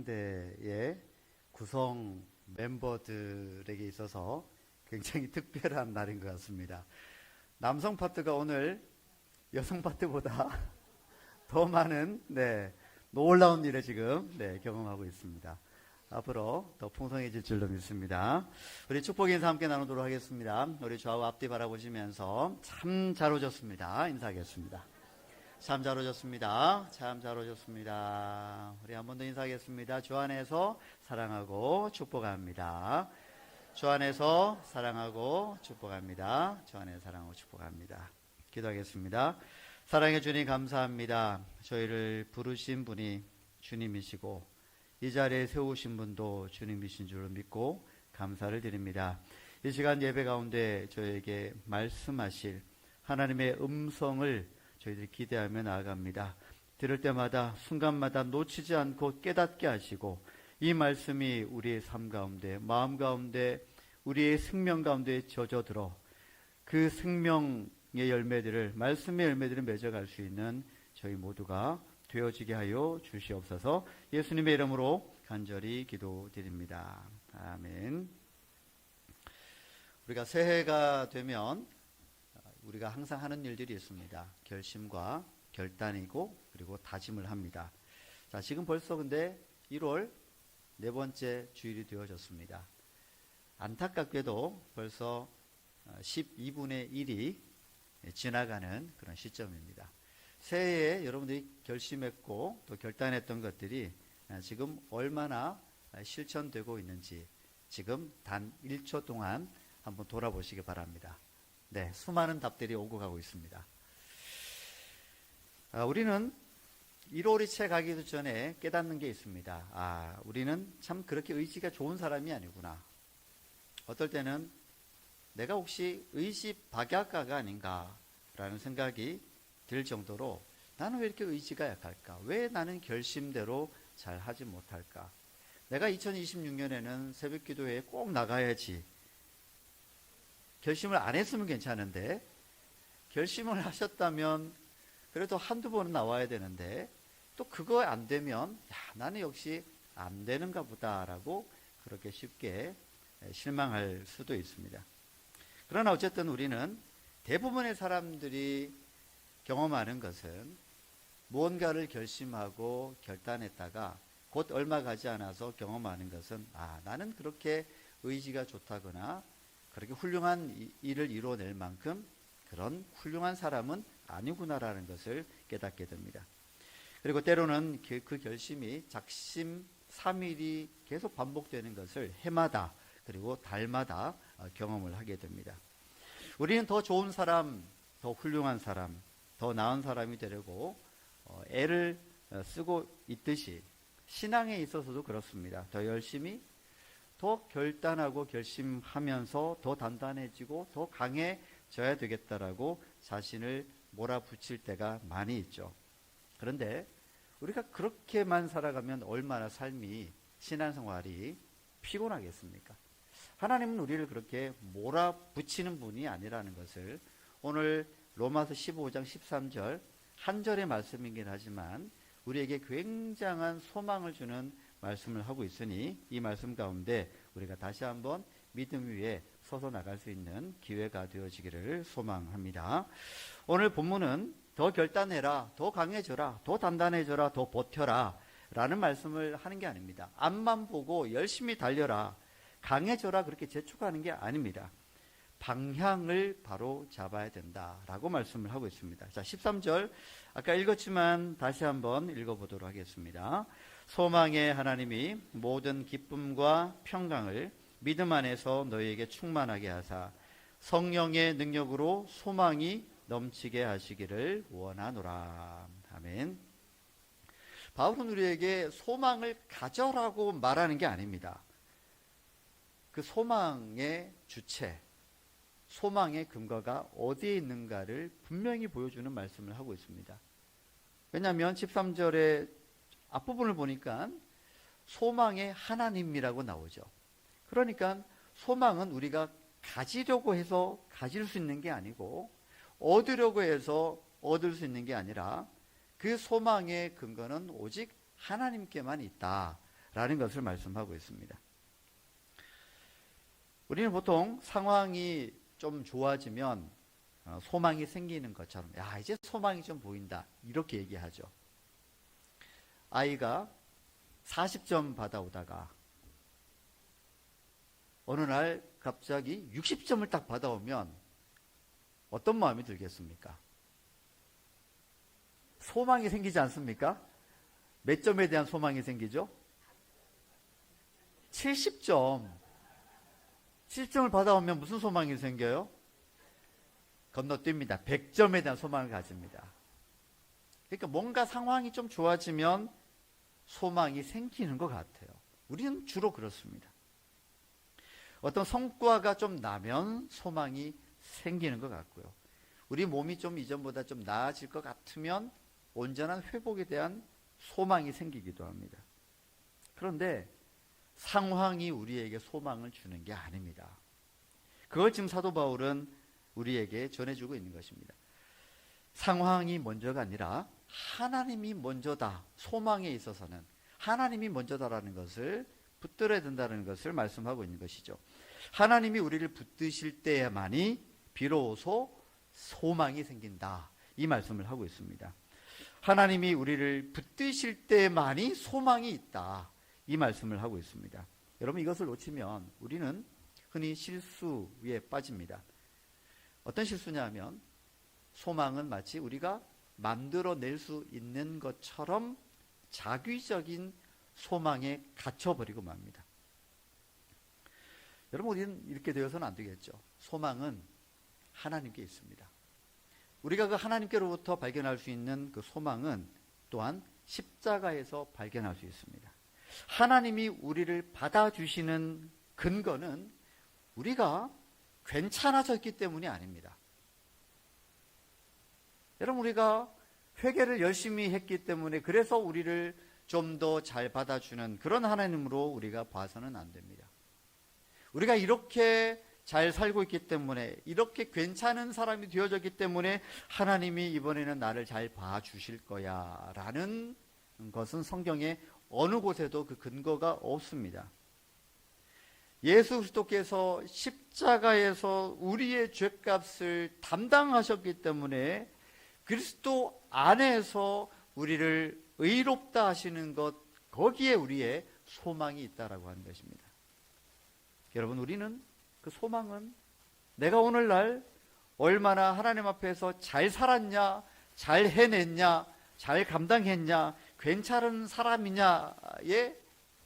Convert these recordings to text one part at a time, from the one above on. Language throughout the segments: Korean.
사랑대의 구성 멤버들에게 있어서 굉장히 특별한 날인 것 같습니다. 남성 파트가 오늘 여성 파트보다 더 많은 놀라운 일을 지금 경험하고 있습니다. 앞으로 더 풍성해질 줄로 믿습니다. 우리 축복 인사 함께 나누도록 하겠습니다. 우리 좌우 앞뒤 바라보시면서 참 잘 오셨습니다. 인사하겠습니다. 참 잘 오셨습니다. 참 잘 오셨습니다. 우리 한 번 더 인사하겠습니다. 주 안에서 사랑하고 축복합니다. 주 안에서 사랑하고 축복합니다. 주 안에 사랑하고 축복합니다. 기도하겠습니다. 사랑해 주님 감사합니다. 저희를 부르신 분이 주님이시고 이 자리에 세우신 분도 주님이신 줄로 믿고 감사를 드립니다. 이 시간 예배 가운데 저에게 말씀하실 하나님의 음성을 저희들이 기대하며 나아갑니다. 들을 때마다 순간마다 놓치지 않고 깨닫게 하시고 이 말씀이 우리의 삶 가운데, 마음 가운데, 우리의 생명 가운데 젖어들어 그 생명의 열매들을, 말씀의 열매들을 맺어갈 수 있는 저희 모두가 되어지게 하여 주시옵소서. 예수님의 이름으로 간절히 기도드립니다. 아멘. 우리가 새해가 되면 우리가 항상 하는 일들이 있습니다. 결심과 결단이고 그리고 다짐을 합니다. 자, 지금 벌써 근데 1월 네 번째 주일이 되어졌습니다. 안타깝게도 벌써 12분의 1이 지나가는 그런 시점입니다. 새해에 여러분들이 결심했고 또 결단했던 것들이 지금 얼마나 실천되고 있는지 지금 단 1초 동안 한번 돌아보시기 바랍니다. 네, 수많은 답들이 오고 가고 있습니다. 우리는 1월이 채 가기도 전에 깨닫는 게 있습니다. 우리는 참 그렇게 의지가 좋은 사람이 아니구나. 어떨 때는 내가 혹시 의지박약가가 아닌가라는 생각이 들 정도로 나는 왜 이렇게 의지가 약할까? 왜 나는 결심대로 잘 하지 못할까? 내가 2026년에는 새벽기도회에 꼭 나가야지. 결심을 안 했으면 괜찮은데 결심을 하셨다면 그래도 한두 번은 나와야 되는데 또 그거 안 되면 나는 역시 안 되는가 보다라고 그렇게 쉽게 실망할 수도 있습니다. 그러나 어쨌든 우리는 대부분의 사람들이 경험하는 것은 무언가를 결심하고 결단했다가 곧 얼마 가지 않아서 경험하는 것은 나는 그렇게 의지가 좋다거나 그렇게 훌륭한 일을 이루어낼 만큼 그런 훌륭한 사람은 아니구나라는 것을 깨닫게 됩니다. 그리고 때로는 그 결심이 작심삼일이 계속 반복되는 것을 해마다 그리고 달마다 경험을 하게 됩니다. 우리는 더 좋은 사람, 더 훌륭한 사람, 더 나은 사람이 되려고 애를 쓰고 있듯이 신앙에 있어서도 그렇습니다. 더 열심히, 더 결단하고 결심하면서 더 단단해지고 더 강해져야 되겠다라고 자신을 몰아붙일 때가 많이 있죠. 그런데 우리가 그렇게만 살아가면 얼마나 삶이, 신앙생활이 피곤하겠습니까? 하나님은 우리를 그렇게 몰아붙이는 분이 아니라는 것을 오늘 로마서 15장 13절 한 절의 말씀이긴 하지만 우리에게 굉장한 소망을 주는 말씀을 하고 있으니 이 말씀 가운데 우리가 다시 한번 믿음 위에 서서 나갈 수 있는 기회가 되어지기를 소망합니다. 오늘 본문은 더 결단해라, 더 강해져라, 더 단단해져라, 더 버텨라 라는 말씀을 하는 게 아닙니다. 앞만 보고 열심히 달려라, 강해져라 그렇게 재촉하는 게 아닙니다. 방향을 바로 잡아야 된다라고 말씀을 하고 있습니다. 자, 13절 아까 읽었지만 다시 한번 읽어보도록 하겠습니다. 소망의 하나님이 모든 기쁨과 평강을 믿음 안에서 너희에게 충만하게 하사 성령의 능력으로 소망이 넘치게 하시기를 원하노라. 아멘. 바울은 우리에게 소망을 가져라고 말하는 게 아닙니다. 그 소망의 주체, 소망의 근거가 어디에 있는가를 분명히 보여주는 말씀을 하고 있습니다. 왜냐하면 13절의 앞부분을 보니까 소망의 하나님이라고 나오죠. 그러니까 소망은 우리가 가지려고 해서 가질 수 있는 게 아니고 얻으려고 해서 얻을 수 있는 게 아니라 그 소망의 근거는 오직 하나님께만 있다 라는 것을 말씀하고 있습니다. 우리는 보통 상황이 좀 좋아지면 소망이 생기는 것처럼, 야, 이제 소망이 좀 보인다, 이렇게 얘기하죠. 아이가 40점 받아오다가 어느 날 갑자기 60점을 딱 받아오면 어떤 마음이 들겠습니까? 소망이 생기지 않습니까? 몇 점에 대한 소망이 생기죠? 70점. 70점을 받아오면 무슨 소망이 생겨요? 건너뜁니다. 100점에 대한 소망을 가집니다. 그러니까 뭔가 상황이 좀 좋아지면 소망이 생기는 것 같아요. 우리는 주로 그렇습니다. 어떤 성과가 좀 나면 소망이 생기는 것 같고요. 우리 몸이 좀 이전보다 좀 나아질 것 같으면 온전한 회복에 대한 소망이 생기기도 합니다. 그런데 상황이 우리에게 소망을 주는 게 아닙니다. 그걸 지금 사도 바울은 우리에게 전해주고 있는 것입니다. 상황이 먼저가 아니라 하나님이 먼저다. 소망에 있어서는 하나님이 먼저다라는 것을 붙들어야 된다는 것을 말씀하고 있는 것이죠. 하나님이 우리를 붙드실 때에만이 비로소 소망이 생긴다. 이 말씀을 하고 있습니다. 하나님이 우리를 붙드실 때만이 소망이 있다. 이 말씀을 하고 있습니다. 여러분, 이것을 놓치면 우리는 흔히 실수에 빠집니다. 어떤 실수냐 하면 소망은 마치 우리가 만들어낼 수 있는 것처럼 자기적인 소망에 갇혀버리고 맙니다. 여러분, 우리는 이렇게 되어서는 안 되겠죠. 소망은 하나님께 있습니다. 우리가 그 하나님께로부터 발견할 수 있는 그 소망은 또한 십자가에서 발견할 수 있습니다. 하나님이 우리를 받아주시는 근거는 우리가 괜찮아졌기 때문이 아닙니다. 여러분, 우리가 회개를 열심히 했기 때문에 그래서 우리를 좀 더 잘 받아주는 그런 하나님으로 우리가 봐서는 안 됩니다. 우리가 이렇게 잘 살고 있기 때문에, 이렇게 괜찮은 사람이 되어졌기 때문에 하나님이 이번에는 나를 잘 봐주실 거야 라는 것은 성경에 어느 곳에도 그 근거가 없습니다. 예수 그리스도께서 십자가에서 우리의 죄값을 담당하셨기 때문에 그리스도 안에서 우리를 의롭다 하시는 것, 거기에 우리의 소망이 있다라고 하는 것입니다. 여러분, 우리는 그 소망은 내가 오늘날 얼마나 하나님 앞에서 잘 살았냐, 잘 해냈냐, 잘 감당했냐, 괜찮은 사람이냐에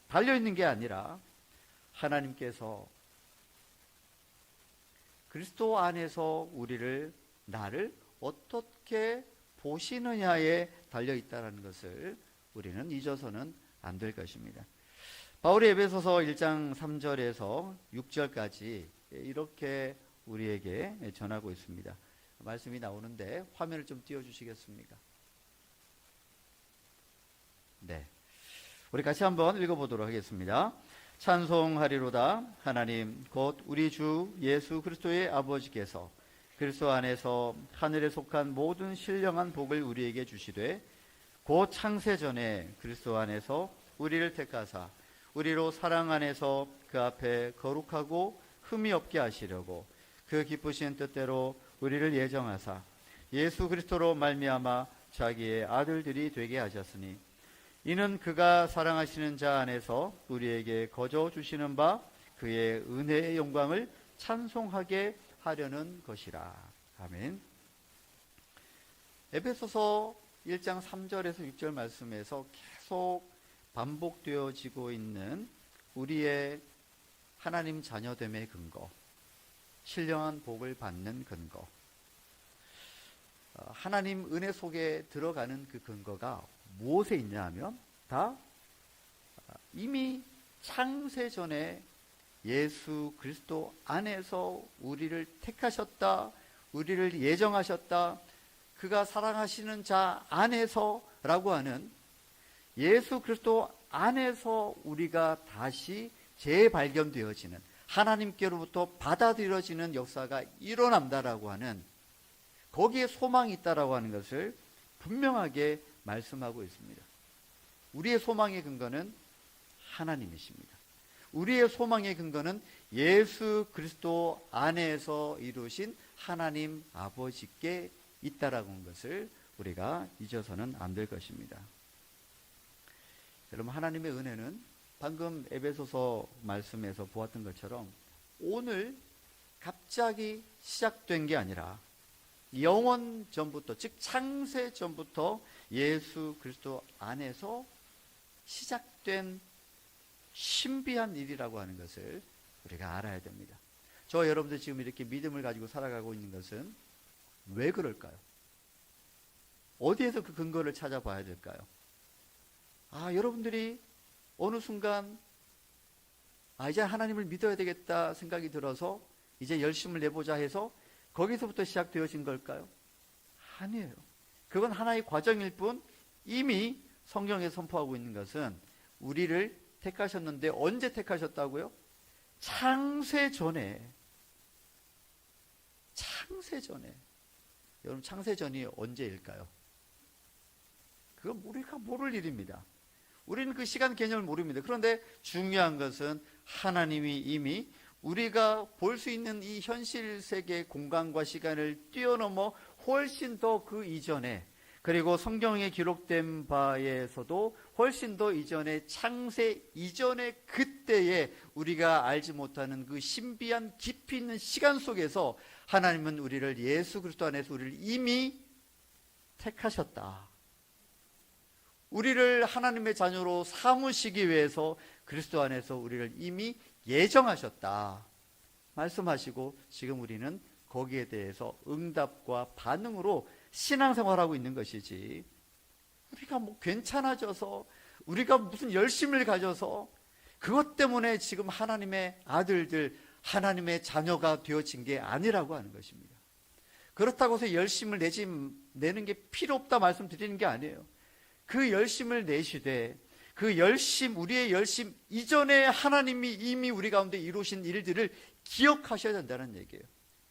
달려있는 게 아니라 하나님께서 그리스도 안에서 나를 어떻게 보시느냐에 달려있다는 것을 우리는 잊어서는 안 될 것입니다. 바울이 에베소서 1장 3절에서 6절까지 이렇게 우리에게 전하고 있습니다. 말씀이 나오는데 화면을 좀 띄워주시겠습니까? 네, 우리 같이 한번 읽어보도록 하겠습니다. 찬송하리로다. 하나님 곧 우리 주 예수 그리스도의 아버지께서 그리스도 안에서 하늘에 속한 모든 신령한 복을 우리에게 주시되 곧 창세전에 그리스도 안에서 우리를 택하사 우리로 사랑 안에서 그 앞에 거룩하고 흠이 없게 하시려고 그 기쁘신 뜻대로 우리를 예정하사 예수 그리스도로 말미암아 자기의 아들들이 되게 하셨으니 이는 그가 사랑하시는 자 안에서 우리에게 거저 주시는 바 그의 은혜의 영광을 찬송하게 하려는 것이라. 아멘. 에베소서 1장 3절에서 6절 말씀에서 계속 반복되어지고 있는 우리의 하나님 자녀됨의 근거, 신령한 복을 받는 근거, 하나님 은혜 속에 들어가는 그 근거가 무엇에 있냐 하면 다 이미 창세전에 예수 그리스도 안에서 우리를 택하셨다, 우리를 예정하셨다, 그가 사랑하시는 자 안에서라고 하는 예수 그리스도 안에서 우리가 다시 재발견되어지는, 하나님께로부터 받아들여지는 역사가 일어난다라고 하는, 거기에 소망이 있다라고 하는 것을 분명하게 말씀하고 있습니다. 우리의 소망의 근거는 하나님이십니다. 우리의 소망의 근거는 예수 그리스도 안에서 이루신 하나님 아버지께 있다라고 하는 것을 우리가 잊어서는 안 될 것입니다. 여러분, 하나님의 은혜는 방금 에베소서 말씀에서 보았던 것처럼 오늘 갑자기 시작된 게 아니라 영원 전부터, 즉 창세 전부터 예수 그리스도 안에서 시작된 신비한 일이라고 하는 것을 우리가 알아야 됩니다. 저 여러분들 지금 이렇게 믿음을 가지고 살아가고 있는 것은 왜 그럴까요? 어디에서 그 근거를 찾아봐야 될까요? 여러분들이 어느 순간 이제 하나님을 믿어야 되겠다 생각이 들어서 이제 열심을 내보자 해서 거기서부터 시작되어진 걸까요? 아니에요. 그건 하나의 과정일 뿐, 이미 성경에 선포하고 있는 것은 우리를 택하셨는데 언제 택하셨다고요? 창세 전에. 여러분, 창세 전이 언제일까요? 그건 우리가 모를 일입니다. 우리는 그 시간 개념을 모릅니다. 그런데 중요한 것은 하나님이 이미 우리가 볼 수 있는 이 현실 세계 공간과 시간을 뛰어넘어 훨씬 더 그 이전에, 그리고 성경에 기록된 바에서도 훨씬 더 이전에, 창세 이전의 그때에 우리가 알지 못하는 그 신비한 깊이 있는 시간 속에서 하나님은 우리를, 예수 그리스도 안에서 우리를 이미 택하셨다. 우리를 하나님의 자녀로 삼으시기 위해서 그리스도 안에서 우리를 이미 예정하셨다 말씀하시고, 지금 우리는 거기에 대해서 응답과 반응으로 신앙생활하고 있는 것이지, 우리가 괜찮아져서, 우리가 무슨 열심을 가져서 그것 때문에 지금 하나님의 아들들, 하나님의 자녀가 되어진 게 아니라고 하는 것입니다. 그렇다고 해서 열심을 내는 게 필요 없다 말씀드리는 게 아니에요. 그 열심을 내시되, 그 열심, 우리의 열심 이전에 하나님이 이미 우리 가운데 이루신 일들을 기억하셔야 된다는 얘기예요.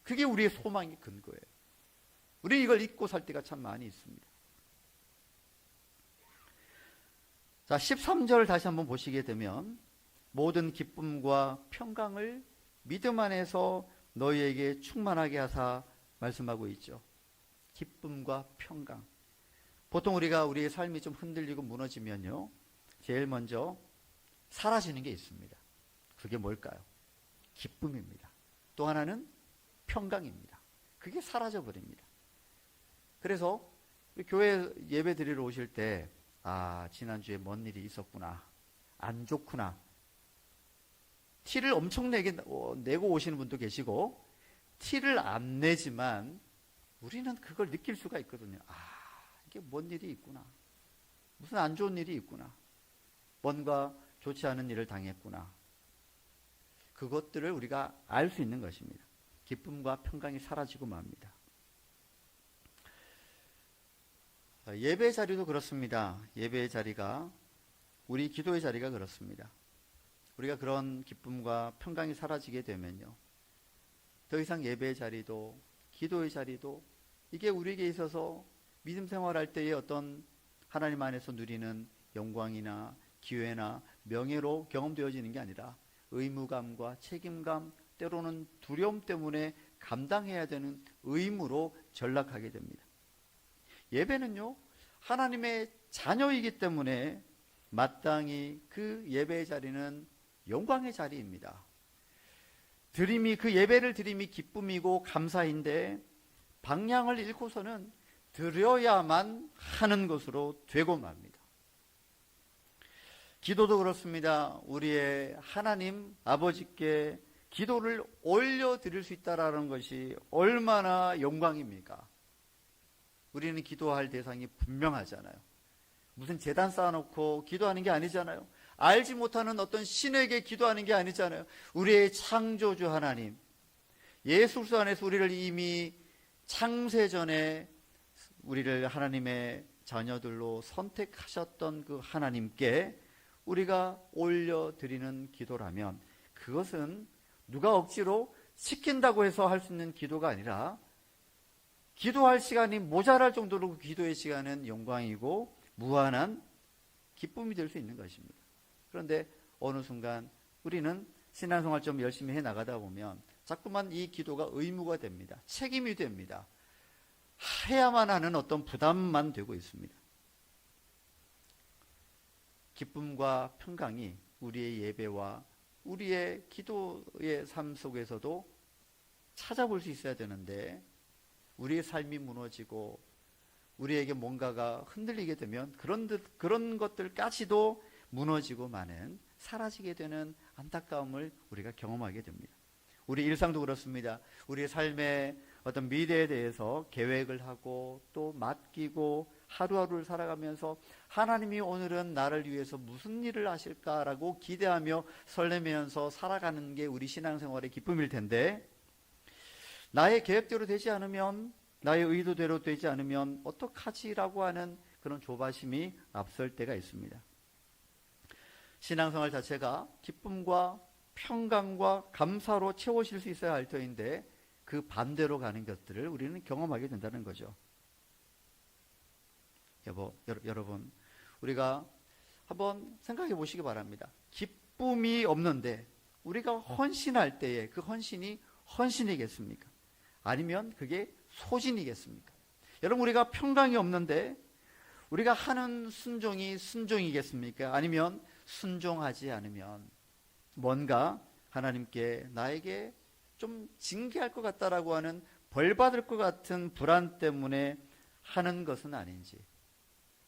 그게 우리의 소망의 근거예요. 우리 이걸 잊고 살 때가 참 많이 있습니다. 자, 13절 다시 한번 보시게 되면, 모든 기쁨과 평강을 믿음 안에서 너희에게 충만하게 하사 말씀하고 있죠. 기쁨과 평강. 보통 우리의 삶이 좀 흔들리고 무너지면요, 제일 먼저 사라지는 게 있습니다. 그게 뭘까요? 기쁨입니다. 또 하나는 평강입니다. 그게 사라져 버립니다. 그래서 교회 예배 드리러 오실 때, 지난주에 뭔 일이 있었구나, 안 좋구나, 티를 엄청 내고 오시는 분도 계시고, 티를 안 내지만 우리는 그걸 느낄 수가 있거든요. 이게 뭔 일이 있구나, 무슨 안 좋은 일이 있구나, 뭔가 좋지 않은 일을 당했구나. 그것들을 우리가 알 수 있는 것입니다. 기쁨과 평강이 사라지고 맙니다. 예배 자리도 그렇습니다. 예배의 자리가, 우리 기도의 자리가 그렇습니다. 우리가 그런 기쁨과 평강이 사라지게 되면요, 더 이상 예배의 자리도 기도의 자리도 이게 우리에게 있어서 믿음 생활할 때의 어떤 하나님 안에서 누리는 영광이나 기회나 명예로 경험되어지는 게 아니라 의무감과 책임감, 때로는 두려움 때문에 감당해야 되는 의무로 전락하게 됩니다. 예배는요, 하나님의 자녀이기 때문에 마땅히 그 예배의 자리는 영광의 자리입니다. 그 예배를 드림이 기쁨이고 감사인데, 방향을 잃고서는 드려야만 하는 것으로 되고 맙니다. 기도도 그렇습니다. 우리의 하나님 아버지께 기도를 올려드릴 수 있다는 것이 얼마나 영광입니까? 우리는 기도할 대상이 분명하잖아요. 무슨 제단 쌓아놓고 기도하는 게 아니잖아요. 알지 못하는 어떤 신에게 기도하는 게 아니잖아요. 우리의 창조주 하나님, 예수 그리스도 안에서 우리를 이미 창세전에 우리를 하나님의 자녀들로 선택하셨던 그 하나님께 우리가 올려드리는 기도라면, 그것은 누가 억지로 시킨다고 해서 할 수 있는 기도가 아니라, 기도할 시간이 모자랄 정도로 그 기도의 시간은 영광이고 무한한 기쁨이 될 수 있는 것입니다. 그런데 어느 순간 우리는 신앙생활 좀 열심히 해 나가다 보면 자꾸만 이 기도가 의무가 됩니다. 책임이 됩니다. 해야만 하는 어떤 부담만 되고 있습니다. 기쁨과 평강이 우리의 예배와 우리의 기도의 삶 속에서도 찾아볼 수 있어야 되는데, 우리의 삶이 무너지고 우리에게 뭔가가 흔들리게 되면 그런 것들까지도 무너지고 마는, 사라지게 되는 안타까움을 우리가 경험하게 됩니다. 우리 일상도 그렇습니다. 우리의 삶의 어떤 미래에 대해서 계획을 하고 또 맡기고 하루하루를 살아가면서 하나님이 오늘은 나를 위해서 무슨 일을 하실까라고 기대하며 설레면서 살아가는 게 우리 신앙생활의 기쁨일 텐데, 나의 계획대로 되지 않으면, 나의 의도대로 되지 않으면 어떡하지라고 하는 그런 조바심이 앞설 때가 있습니다. 신앙생활 자체가 기쁨과 평강과 감사로 채워질 수 있어야 할 터인데, 그 반대로 가는 것들을 우리는 경험하게 된다는 거죠. 여러분, 우리가 한번 생각해 보시기 바랍니다. 기쁨이 없는데 우리가 헌신할 때에 그 헌신이 헌신이겠습니까? 아니면 그게 소진이겠습니까? 여러분, 우리가 평강이 없는데 우리가 하는 순종이 순종이겠습니까? 아니면 순종하지 않으면 뭔가 하나님께 나에게 좀 징계할 것 같다라고 하는, 벌받을 것 같은 불안 때문에 하는 것은 아닌지.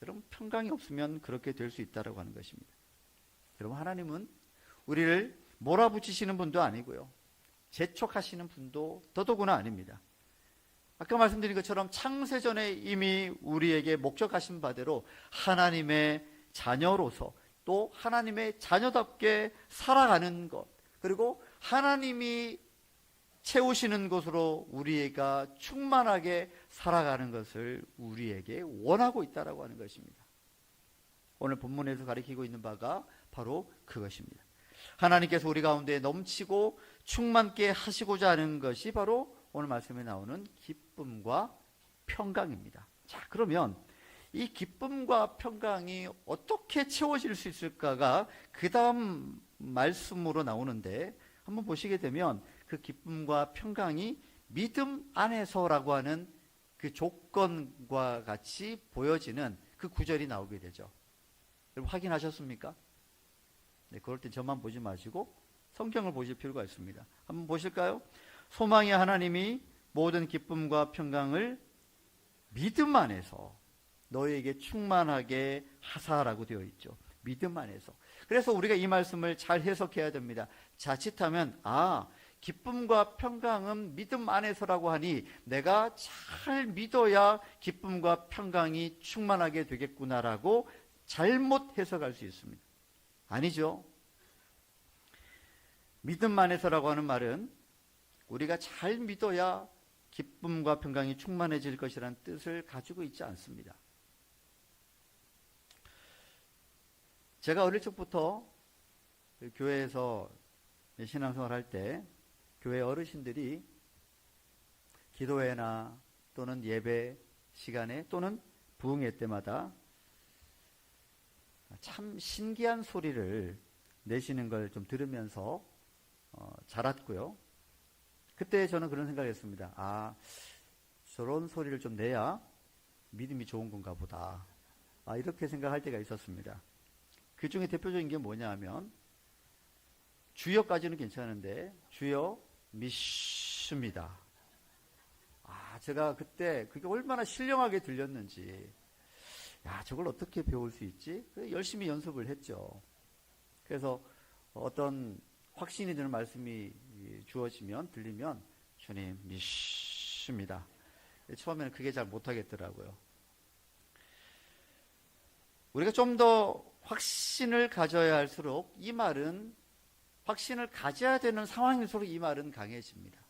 여러분, 평강이 없으면 그렇게 될 수 있다라고 하는 것입니다. 여러분, 하나님은 우리를 몰아붙이시는 분도 아니고요, 재촉하시는 분도 더더구나 아닙니다. 아까 말씀드린 것처럼 창세전에 이미 우리에게 목적하신 바대로 하나님의 자녀로서 또 하나님의 자녀답게 살아가는 것, 그리고 하나님이 채우시는 것으로 우리가 충만하게 살아가는 것을 우리에게 원하고 있다라고 하는 것입니다. 오늘 본문에서 가리키고 있는 바가 바로 그것입니다. 하나님께서 우리 가운데 넘치고 충만케 하시고자 하는 것이 바로 오늘 말씀에 나오는 기쁨과 평강입니다. 자, 그러면 이 기쁨과 평강이 어떻게 채워질 수 있을까가 그 다음 말씀으로 나오는데, 한번 보시게 되면 그 기쁨과 평강이 믿음 안에서라고 하는 그 조건과 같이 보여지는 그 구절이 나오게 되죠. 여러분, 확인하셨습니까? 네, 그럴 땐 저만 보지 마시고 성경을 보실 필요가 있습니다. 한번 보실까요? 소망의 하나님이 모든 기쁨과 평강을 믿음 안에서 너희에게 충만하게 하사라고 되어 있죠. 믿음 안에서. 그래서 우리가 이 말씀을 잘 해석해야 됩니다. 자칫하면 기쁨과 평강은 믿음 안에서라고 하니 내가 잘 믿어야 기쁨과 평강이 충만하게 되겠구나라고 잘못 해석할 수 있습니다. 아니죠. 믿음 안에서라고 하는 말은 우리가 잘 믿어야 기쁨과 평강이 충만해질 것이라는 뜻을 가지고 있지 않습니다. 제가 어릴 적부터 교회에서 신앙생활 할 때 교회 어르신들이 기도회나 또는 예배 시간에 또는 부흥회 때마다 참 신기한 소리를 내시는 걸 좀 들으면서 자랐고요. 그때 저는 그런 생각을 했습니다. 저런 소리를 좀 내야 믿음이 좋은 건가 보다. 이렇게 생각할 때가 있었습니다. 그 중에 대표적인 게 뭐냐 하면, 주여까지는 괜찮은데 주여 믿습니다. 제가 그때 그게 얼마나 신령하게 들렸는지, 저걸 어떻게 배울 수 있지? 열심히 연습을 했죠. 그래서 어떤 확신이 드는 말씀이 들리면 주님 믿습니다. 처음에는 그게 잘 못하겠더라고요. 우리가 좀 더 확신을 가져야 할수록 이 말은, 확신을 가져야 되는 상황일수록 이 말은 강해집니다.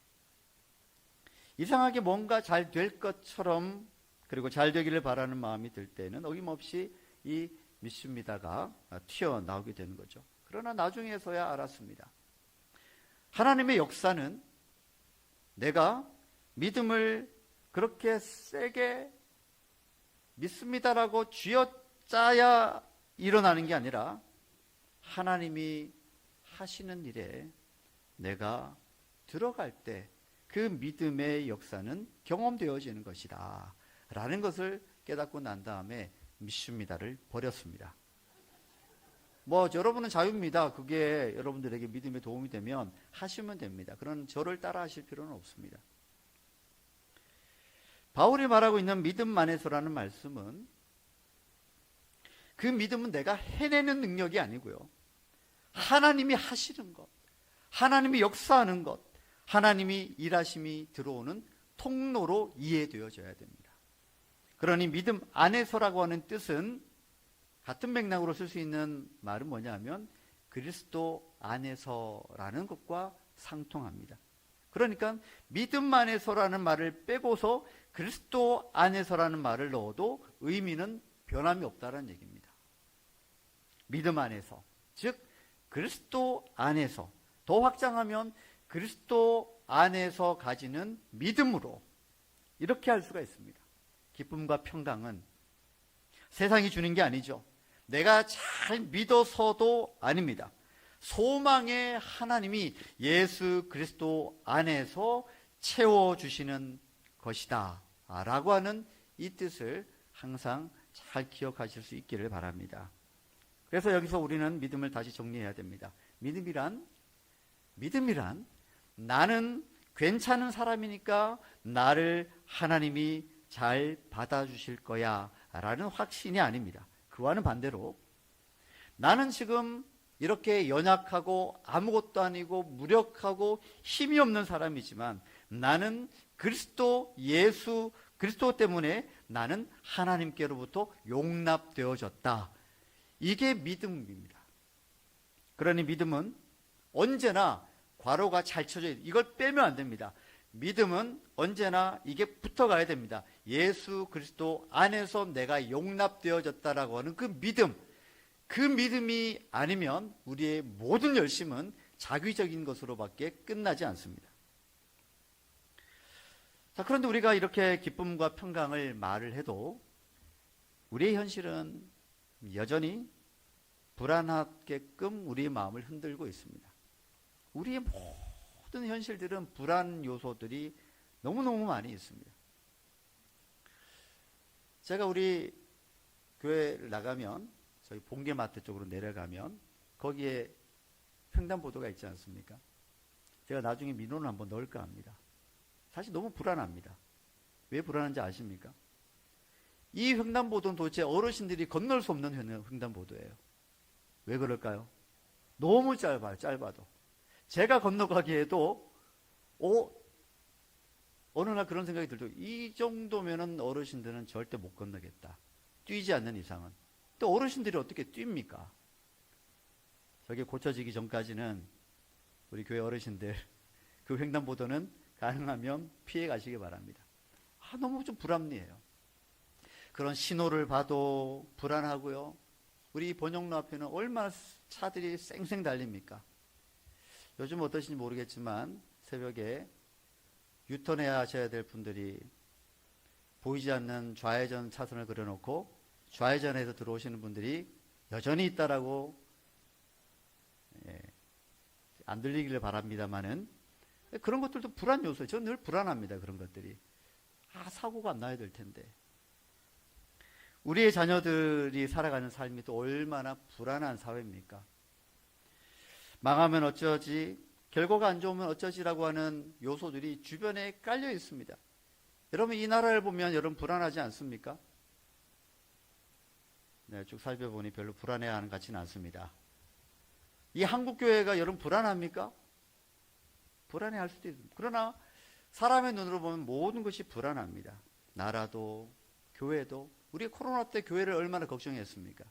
이상하게 뭔가 잘 될 것처럼, 그리고 잘 되기를 바라는 마음이 들 때는 어김없이 이 믿습니다가 튀어나오게 되는 거죠. 그러나 나중에서야 알았습니다. 하나님의 역사는 내가 믿음을 그렇게 세게 믿습니다라고 쥐어짜야 일어나는 게 아니라, 하나님이 하시는 일에 내가 들어갈 때 그 믿음의 역사는 경험되어지는 것이다 라는 것을 깨닫고 난 다음에 믿습니다를 버렸습니다. 여러분은 자유입니다. 그게 여러분들에게 믿음에 도움이 되면 하시면 됩니다. 그런 저를 따라 하실 필요는 없습니다. 바울이 말하고 있는 믿음 안에서라는 말씀은, 그 믿음은 내가 해내는 능력이 아니고요, 하나님이 하시는 것, 하나님이 역사하는 것, 하나님이 일하심이 들어오는 통로로 이해되어져야 됩니다. 그러니 믿음 안에서라고 하는 뜻은 같은 맥락으로 쓸 수 있는 말은 뭐냐면 그리스도 안에서라는 것과 상통합니다. 그러니까 믿음 안에서라는 말을 빼고서 그리스도 안에서라는 말을 넣어도 의미는 변함이 없다는 얘기입니다. 믿음 안에서, 즉 그리스도 안에서, 더 확장하면 그리스도 안에서 가지는 믿음으로, 이렇게 할 수가 있습니다. 기쁨과 평강은 세상이 주는 게 아니죠. 내가 잘 믿어서도 아닙니다. 소망의 하나님이 예수 그리스도 안에서 채워주시는 것이다 라고 하는 이 뜻을 항상 잘 기억하실 수 있기를 바랍니다. 그래서 여기서 우리는 믿음을 다시 정리해야 됩니다. 믿음이란 나는 괜찮은 사람이니까 나를 하나님이 잘 받아주실 거야 라는 확신이 아닙니다. 그와는 반대로 나는 지금 이렇게 연약하고 아무것도 아니고 무력하고 힘이 없는 사람이지만 나는 예수 그리스도 때문에 나는 하나님께로부터 용납되어졌다. 이게 믿음입니다. 그러니 믿음은 언제나 괄호가 잘 쳐져 있어요. 이걸 빼면 안 됩니다. 믿음은 언제나 이게 붙어가야 됩니다. 예수 그리스도 안에서 내가 용납되어졌다라고 하는 그 믿음이 아니면 우리의 모든 열심은 자기적인 것으로밖에 끝나지 않습니다. 자, 그런데 우리가 이렇게 기쁨과 평강을 말을 해도 우리의 현실은 여전히 불안하게끔 우리의 마음을 흔들고 있습니다. 우리의 모든 현실들은 불안 요소들이 너무너무 많이 있습니다. 제가 우리 교회를 나가면, 저희 봉계마트 쪽으로 내려가면 거기에 횡단보도가 있지 않습니까? 제가 나중에 민원을 한번 넣을까 합니다. 사실 너무 불안합니다. 왜 불안한지 아십니까? 이 횡단보도는 도대체 어르신들이 건널 수 없는 횡단보도예요. 왜 그럴까요? 너무 짧아도. 제가 건너가기에도 어느 날 그런 생각이 들죠. 이 정도면은 어르신들은 절대 못 건너겠다. 뛰지 않는 이상은. 또 어르신들이 어떻게 뜁니까? 저게 고쳐지기 전까지는 우리 교회 어르신들 그 횡단보도는 가능하면 피해 가시기 바랍니다. 너무 좀 불합리해요. 그런 신호를 봐도 불안하고요. 우리 번영로 앞에는 얼마나 차들이 쌩쌩 달립니까? 요즘 어떠신지 모르겠지만 새벽에 유턴해야 하셔야 될 분들이 보이지 않는 좌회전 차선을 그려놓고 좌회전해서 들어오시는 분들이 여전히 있다라고, 안 들리기를 바랍니다만은 그런 것들도 불안 요소예요. 저는 늘 불안합니다. 그런 것들이. 사고가 안 나야 될 텐데. 우리의 자녀들이 살아가는 삶이 또 얼마나 불안한 사회입니까? 망하면 어쩌지, 결과가 안 좋으면 어쩌지라고 하는 요소들이 주변에 깔려 있습니다. 여러분, 이 나라를 보면 여러분 불안하지 않습니까? 네, 쭉 살펴보니 별로 불안해하는 것 같지는 않습니다. 이 한국교회가 여러분 불안합니까? 불안해할 수도 있습니다. 그러나 사람의 눈으로 보면 모든 것이 불안합니다. 나라도 교회도. 우리 코로나 때 교회를 얼마나 걱정했습니까?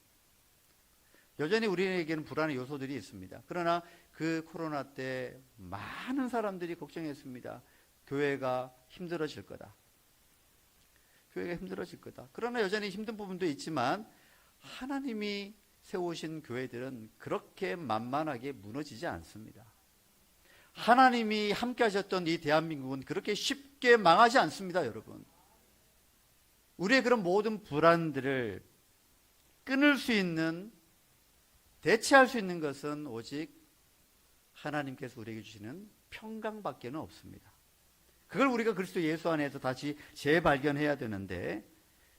여전히 우리에게는 불안의 요소들이 있습니다. 그러나 그 코로나 때 많은 사람들이 걱정했습니다. 교회가 힘들어질 거다. 교회가 힘들어질 거다. 그러나 여전히 힘든 부분도 있지만 하나님이 세우신 교회들은 그렇게 만만하게 무너지지 않습니다. 하나님이 함께 하셨던 이 대한민국은 그렇게 쉽게 망하지 않습니다, 여러분. 우리의 그런 모든 불안들을 끊을 수 있는 대체할 수 있는 것은 오직 하나님께서 우리에게 주시는 평강밖에는 없습니다. 그걸 우리가 그리스도 예수 안에서 다시 재발견해야 되는데,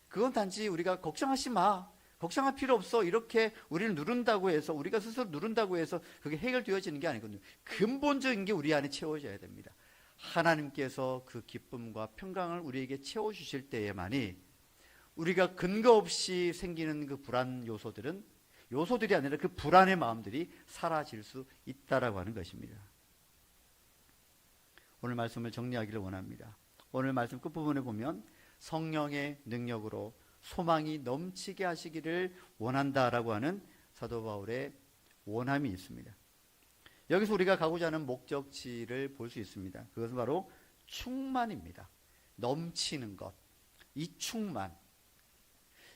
그건 단지 우리가 걱정하지 마, 걱정할 필요 없어, 이렇게 우리를 누른다고 해서, 우리가 스스로 누른다고 해서 그게 해결되어지는 게 아니거든요. 근본적인 게 우리 안에 채워져야 됩니다. 하나님께서 그 기쁨과 평강을 우리에게 채워주실 때에만이 우리가 근거 없이 생기는 그 불안 요소들이 아니라 그 불안의 마음들이 사라질 수 있다라고 하는 것입니다. 오늘 말씀을 정리하기를 원합니다. 오늘 말씀 끝부분에 보면 성령의 능력으로 소망이 넘치게 하시기를 원한다라고 하는 사도 바울의 원함이 있습니다. 여기서 우리가 가고자 하는 목적지를 볼 수 있습니다. 그것은 바로 충만입니다. 넘치는 것, 이 충만.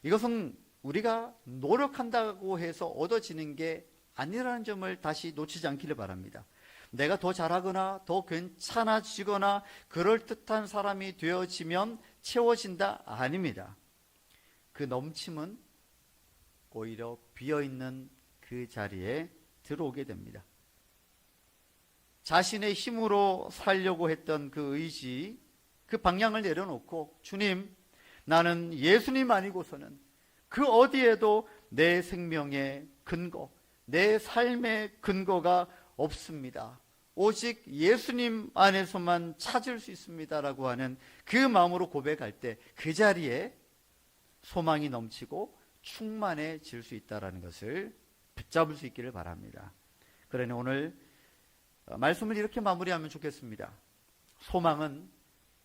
이것은 우리가 노력한다고 해서 얻어지는 게 아니라는 점을 다시 놓치지 않기를 바랍니다. 내가 더 잘하거나 더 괜찮아지거나 그럴듯한 사람이 되어지면 채워진다? 아닙니다. 그 넘침은 오히려 비어있는 그 자리에 들어오게 됩니다. 자신의 힘으로 살려고 했던 그 의지, 그 방향을 내려놓고, 주님, 나는 예수님 아니고서는 그 어디에도 내 생명의 근거, 내 삶의 근거가 없습니다. 오직 예수님 안에서만 찾을 수 있습니다라고 하는 그 마음으로 고백할 때 그 자리에 소망이 넘치고 충만해질 수 있다는 것을 붙잡을 수 있기를 바랍니다. 그러니 오늘 말씀을 이렇게 마무리하면 좋겠습니다. 소망은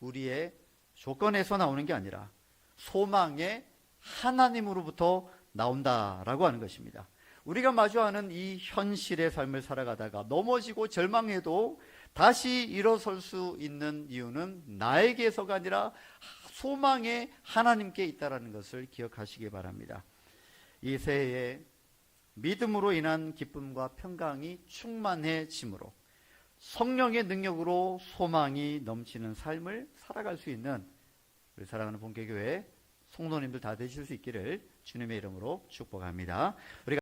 우리의 조건에서 나오는 게 아니라 소망의 하나님으로부터 나온다라고 하는 것입니다. 우리가 마주하는 이 현실의 삶을 살아가다가 넘어지고 절망해도 다시 일어설 수 있는 이유는 나에게서가 아니라 소망의 하나님께 있다는 것을 기억하시기 바랍니다. 이 새해에 믿음으로 인한 기쁨과 평강이 충만해짐으로 성령의 능력으로 소망이 넘치는 삶을 살아갈 수 있는 우리 사랑하는 본교교회 성도님들 다 되실 수 있기를 주님의 이름으로 축복합니다. 우리가